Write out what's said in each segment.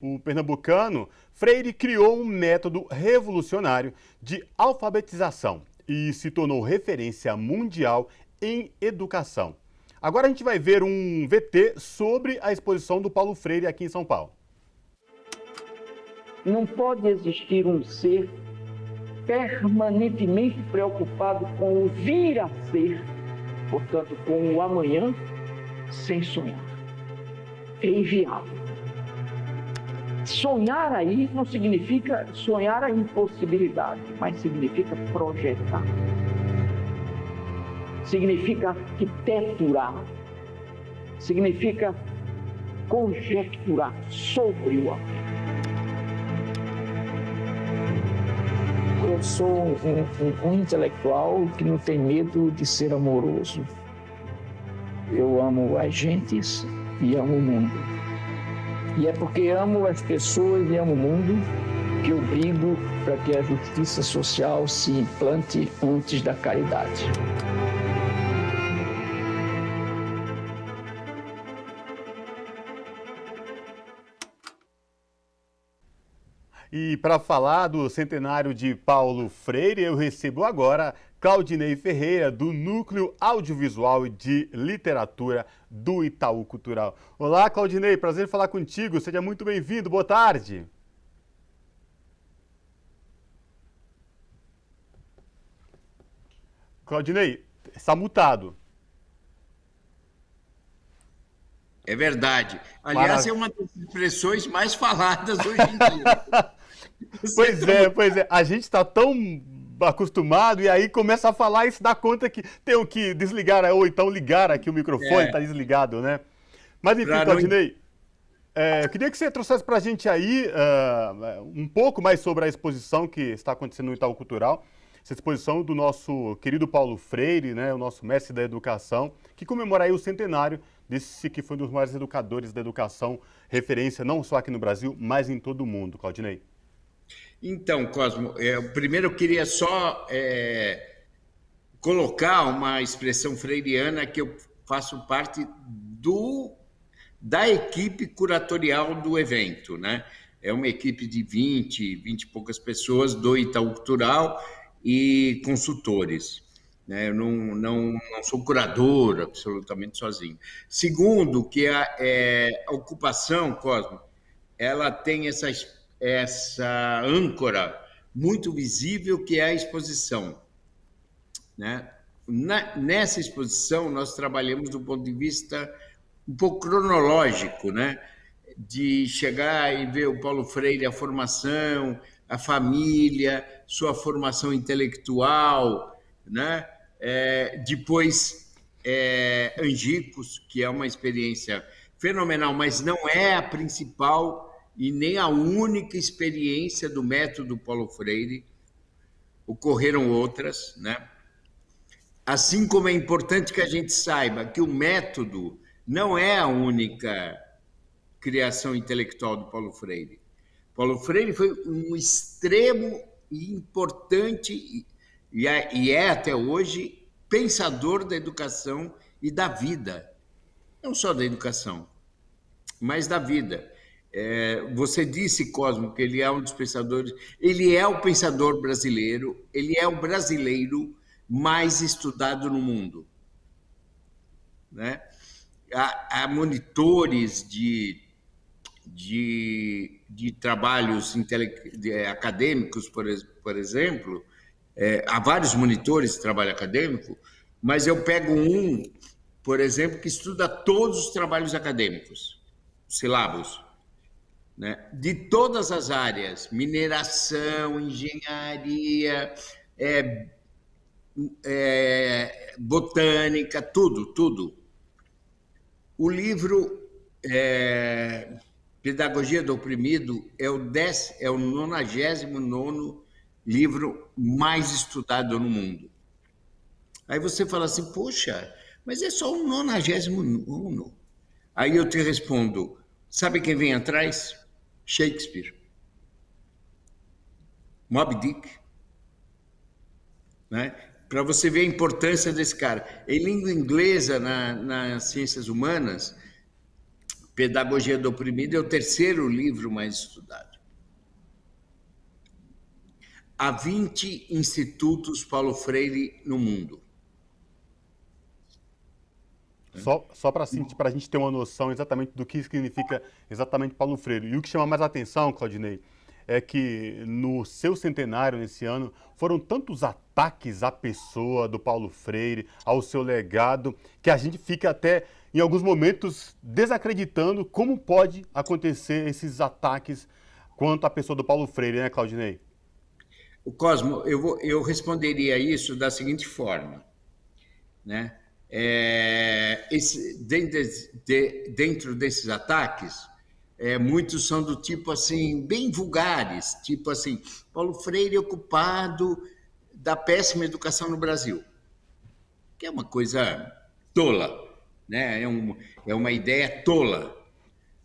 O pernambucano Freire criou um método revolucionário de alfabetização e se tornou referência mundial em educação. Agora a gente vai ver um VT sobre a exposição do Paulo Freire aqui em São Paulo. Não pode existir um ser permanentemente preocupado com o vir a ser, portanto, com o amanhã, sem sonhar. É inviável. Sonhar aí não significa sonhar a impossibilidade, mas significa projetar. Significa arquiteturar. Significa conjecturar sobre o amanhã. Eu sou um intelectual que não tem medo de ser amoroso. Eu amo as gentes e amo o mundo. E é porque amo as pessoas e amo o mundo que eu brigo para que a justiça social se implante antes da caridade. E para falar do centenário de Paulo Freire, eu recebo agora Claudinei Ferreira, do Núcleo Audiovisual e de Literatura do Itaú Cultural. Olá, Claudinei, prazer em falar contigo. Seja muito bem-vindo. Boa tarde. Claudinei, está mutado. É verdade. Aliás, é uma das expressões mais faladas hoje em dia. Pois é. A gente está tão acostumado e aí começa a falar e se dá conta que tem que desligar ou então ligar aqui o microfone, está desligado, né? Mas enfim, Claudinei, eu queria que você trouxesse para a gente aí um pouco mais sobre a exposição que está acontecendo no Itaú Cultural. Essa exposição do nosso querido Paulo Freire, né, o nosso mestre da educação, que comemora aí o centenário desse que foi um dos maiores educadores da educação, referência não só aqui no Brasil, mas em todo o mundo, Claudinei. Então, Cosmo, primeiro eu queria só colocar uma expressão freiriana que eu faço parte da equipe curatorial do evento, né? É uma equipe de 20 e poucas pessoas do Itaú Cultural e consultores. Né? Eu não sou curador absolutamente sozinho. Segundo, que a ocupação, Cosmo, ela tem essa âncora muito visível que é a exposição. Né? Nessa exposição, nós trabalhamos do ponto de vista um pouco cronológico, né? De chegar e ver o Paulo Freire, a formação, a família, sua formação intelectual, né? Depois, Angicos, que é uma experiência fenomenal, mas não é a principal e nem a única experiência do método Paulo Freire. Ocorreram outras, né? Assim como é importante que a gente saiba que o método não é a única criação intelectual do Paulo Freire. Paulo Freire foi um extremo e importante, e é até hoje, pensador da educação e da vida. Não só da educação, mas da vida. Você disse, Cosmo, que ele é um dos pensadores, ele é o pensador brasileiro, ele é o brasileiro mais estudado no mundo. Né? Há monitores de trabalhos acadêmicos, por exemplo, há vários monitores de trabalho acadêmico, mas eu pego um, por exemplo, que estuda todos os trabalhos acadêmicos, sílabos, né? De todas as áreas, mineração, engenharia, botânica, tudo. O livro Pedagogia do Oprimido é o 99º livro mais estudado no mundo. Aí você fala assim, poxa, mas é só o 99º. Aí eu te respondo, sabe quem vem atrás? Shakespeare. Moby Dick. Né? Para você ver a importância desse cara. Em língua inglesa, nas ciências humanas, Pedagogia do Oprimido é o terceiro livro mais estudado. Há 20 institutos Paulo Freire no mundo. Só para a gente ter uma noção exatamente do que significa exatamente Paulo Freire. E o que chama mais atenção, Claudinei, é que no seu centenário, nesse ano, foram tantos ataques à pessoa do Paulo Freire, ao seu legado, que a gente fica até, em alguns momentos, desacreditando como pode acontecer esses ataques quanto à pessoa do Paulo Freire, né, Claudinei? O Cosmo, eu responderia isso da seguinte forma, né? Dentro desses ataques, muitos são do tipo assim, bem vulgares, tipo assim, Paulo Freire é culpado da péssima educação no Brasil, que é uma coisa tola, né? É uma ideia tola.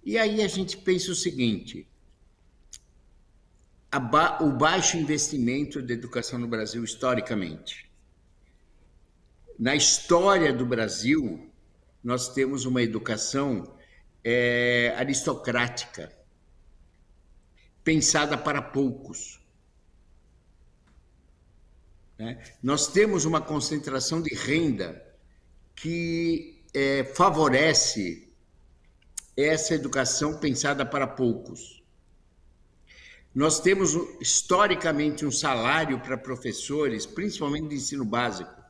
E aí a gente pensa o seguinte: o baixo investimento da educação no Brasil historicamente. Na história do Brasil, nós temos uma educação aristocrática, pensada para poucos. Né? Nós temos uma concentração de renda que favorece essa educação pensada para poucos. Nós temos, historicamente, um salário para professores, principalmente de ensino básico,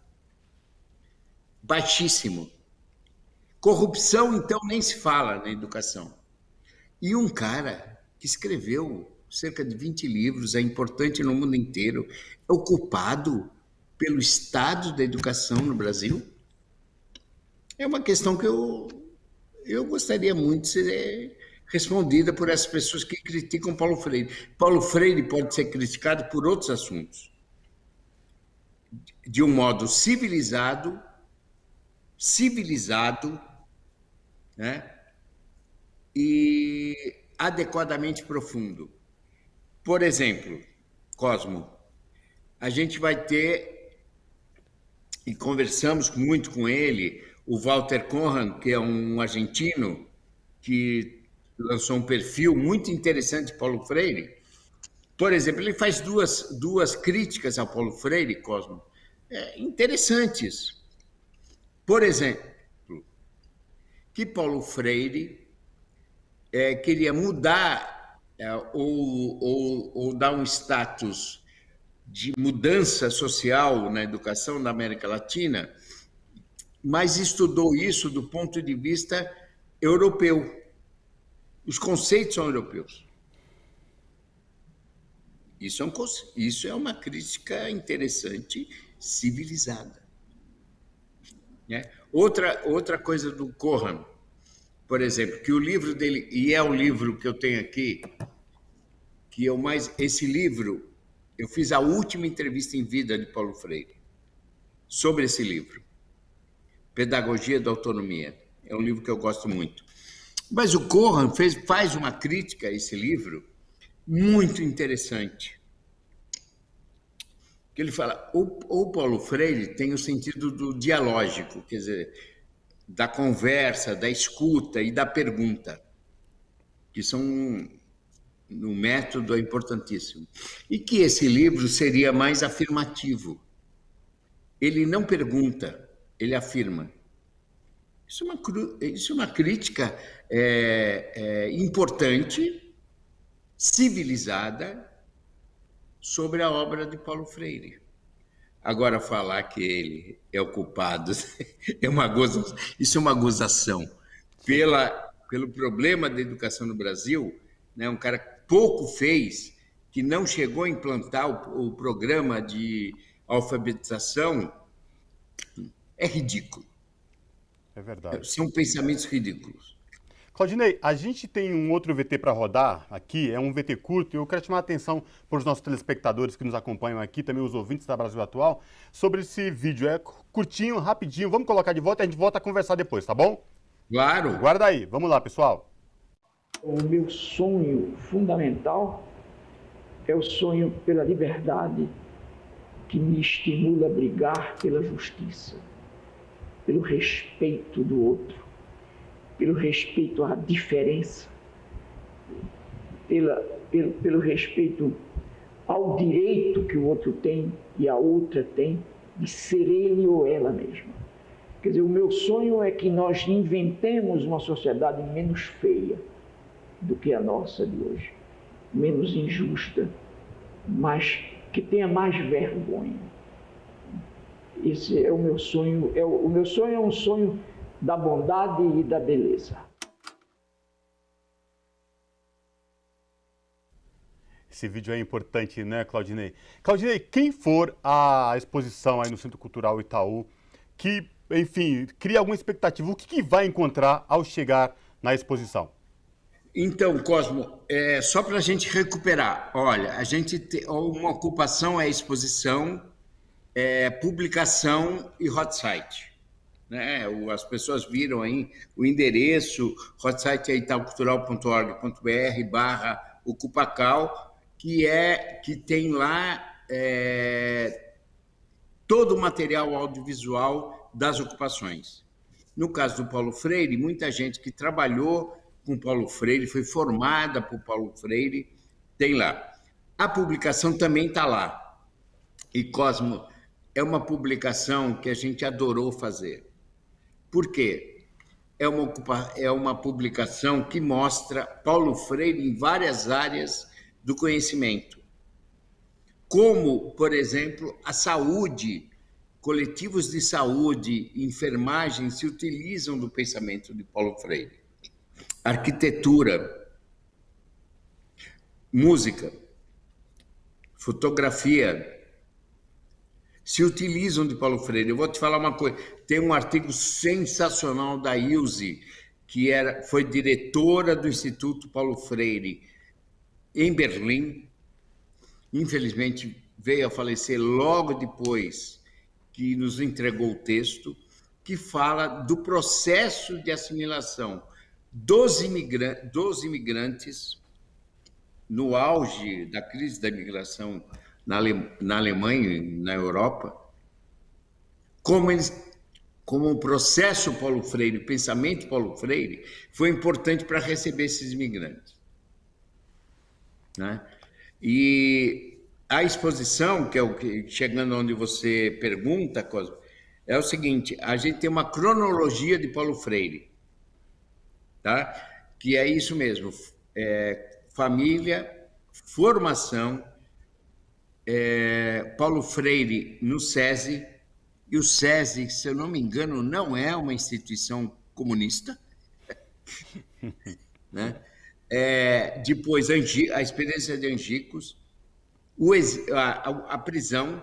baixíssimo. Corrupção, então, nem se fala na educação. E um cara que escreveu cerca de 20 livros, é importante no mundo inteiro, é o culpado pelo estado da educação no Brasil? É uma questão que eu gostaria muito de ser respondida por essas pessoas que criticam Paulo Freire. Paulo Freire pode ser criticado por outros assuntos, de um modo civilizado, né? E adequadamente profundo. Por exemplo, Cosmo, a gente vai ter, e conversamos muito com ele, o Walter Conran, que é um argentino que lançou um perfil muito interessante de Paulo Freire. Por exemplo, ele faz duas críticas ao Paulo Freire, Cosmo, interessantes. Por exemplo, que Paulo Freire queria mudar ou dar um status de mudança social na educação da América Latina, mas estudou isso do ponto de vista europeu. Os conceitos são europeus. Isso é uma crítica interessante, civilizada. Né? Outra coisa do Conran, por exemplo, que o livro dele, e é o livro que eu tenho aqui, esse livro, eu fiz a última entrevista em vida de Paulo Freire, sobre esse livro, Pedagogia da Autonomia. É um livro que eu gosto muito. Mas o Conran faz uma crítica a esse livro muito interessante. Que ele fala, o Paulo Freire tem o sentido do dialógico, quer dizer, da conversa, da escuta e da pergunta, que são, no método, é importantíssimo. E que esse livro seria mais afirmativo. Ele não pergunta, ele afirma. Isso é uma crítica importante, civilizada, sobre a obra de Paulo Freire. Agora, falar que ele é o culpado, isso é uma gozação. Pelo problema da educação no Brasil, né, um cara que pouco fez, que não chegou a implantar o programa de alfabetização, é ridículo. É verdade. São pensamentos ridículos. Claudinei, a gente tem um outro VT para rodar aqui, é um VT curto, e eu quero chamar a atenção para os nossos telespectadores que nos acompanham aqui, também os ouvintes da Brasil Atual, sobre esse vídeo. É curtinho, rapidinho, vamos colocar de volta e a gente volta a conversar depois, tá bom? Claro. Guarda aí, vamos lá, pessoal. O meu sonho fundamental é o sonho pela liberdade, que me estimula a brigar pela justiça, pelo respeito do outro, pelo respeito à diferença, pelo respeito ao direito que o outro tem e a outra tem de ser ele ou ela mesma. Quer dizer, o meu sonho é que nós inventemos uma sociedade menos feia do que a nossa de hoje, menos injusta, mas que tenha mais vergonha. Esse é o meu sonho. O meu sonho é um sonho da bondade e da beleza. Esse vídeo é importante, né, Claudinei? Claudinei, quem for à exposição aí no Centro Cultural Itaú, que, enfim, cria alguma expectativa, o que vai encontrar ao chegar na exposição? Então, Cosmo, só para a gente recuperar, olha, a gente tem uma ocupação é exposição, publicação e hot site. Né? As pessoas viram aí o endereço, hot site é itaucultural.org.br/ocupacal, que tem lá todo o material audiovisual das ocupações. No caso do Paulo Freire, muita gente que trabalhou com Paulo Freire, foi formada por Paulo Freire, tem lá. A publicação também está lá. E, Cosmo, é uma publicação que a gente adorou fazer. Por quê? É uma publicação que mostra Paulo Freire em várias áreas do conhecimento. Como, por exemplo, a saúde, coletivos de saúde, enfermagem se utilizam do pensamento de Paulo Freire. Arquitetura, música, fotografia, se utilizam de Paulo Freire. Eu vou te falar uma coisa, tem um artigo sensacional da Ilse, que foi diretora do Instituto Paulo Freire em Berlim, infelizmente veio a falecer logo depois que nos entregou o texto, que fala do processo de assimilação dos imigrantes no auge da crise da imigração na Alemanha e na Europa, como o processo Paulo Freire, o pensamento Paulo Freire, foi importante para receber esses imigrantes. Né? E a exposição, que é o que, chegando onde você pergunta, Cosmo, é o seguinte, a gente tem uma cronologia de Paulo Freire, tá? Que é isso mesmo, família, formação, Paulo Freire no SESI, e o SESI, se eu não me engano, não é uma instituição comunista, né? Depois, a experiência de Angicos, a prisão,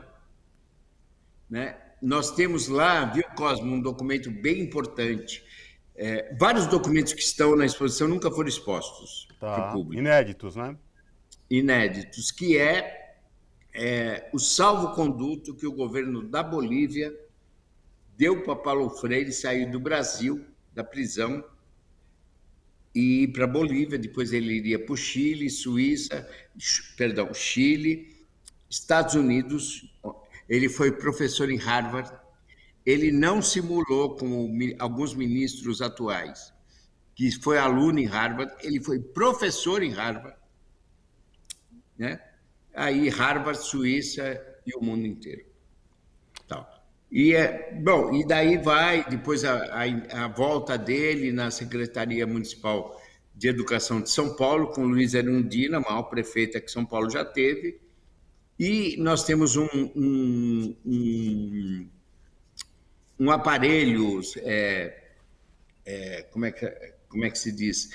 né? Nós temos lá, viu, Cosmo, um documento bem importante. Vários documentos que estão na exposição nunca foram expostos para o público. Inéditos, né? Inéditos, que o salvo-conduto que o governo da Bolívia deu para Paulo Freire sair do Brasil, da prisão, e ir para a Bolívia. Depois ele iria para o Chile, Chile, Estados Unidos. Ele foi professor em Harvard. Ele não simulou como alguns ministros atuais, que foi aluno em Harvard. Ele foi professor em Harvard, né? Aí Harvard, Suíça e o mundo inteiro. Então, e daí vai, depois a volta dele na Secretaria Municipal de Educação de São Paulo, com Luiz Erundina, a maior prefeita que São Paulo já teve, e nós temos um aparelho, como é que se diz,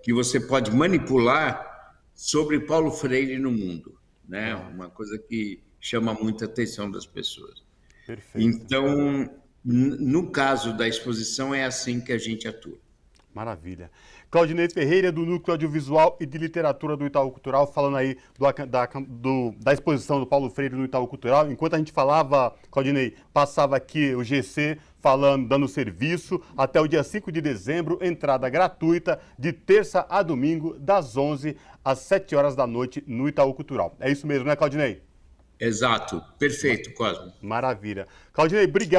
que você pode manipular sobre Paulo Freire no mundo, né? Uma coisa que chama muita atenção das pessoas. Perfeito. Então, no caso da exposição, é assim que a gente atua. Maravilha. Claudinei Ferreira, do Núcleo Audiovisual e de Literatura do Itaú Cultural, falando aí da exposição do Paulo Freire no Itaú Cultural. Enquanto a gente falava, Claudinei, passava aqui o GC falando, dando serviço até o dia 5 de dezembro, entrada gratuita de terça a domingo, das 11 às 7 horas da noite no Itaú Cultural. É isso mesmo, né, Claudinei? Exato. Perfeito, Cosmo. Maravilha. Claudinei, obrigado.